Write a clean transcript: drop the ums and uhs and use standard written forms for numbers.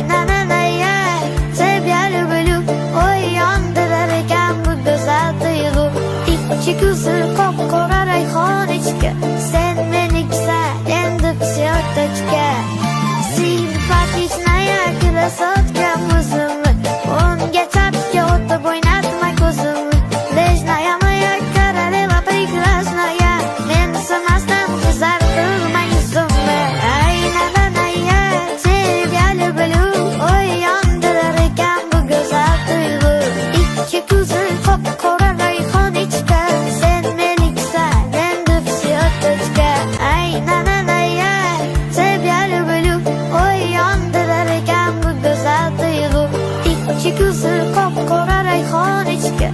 nananaya sevgili bölüm oy yandırırken bu güzel duygu. İçi güzel kopkora rayhon içki, sen beni güzelendikçe ötüçke. Simpatичная красотка музыка, он geçapke otup oynatma gözümü. Нежная моя королева прекрасная, ben sanastan kızartırma yüzümü. Ay nananaya sevgili bölüm oy yandırırken bu güzel duygu. İçi güzel kopkora rayhon içki, sen beni güzelendikçe ötüçke. Ay nananaya sevgili bölüm oy yandırırken bu güzel duygu. İçi güzel kopkora rayhon içki.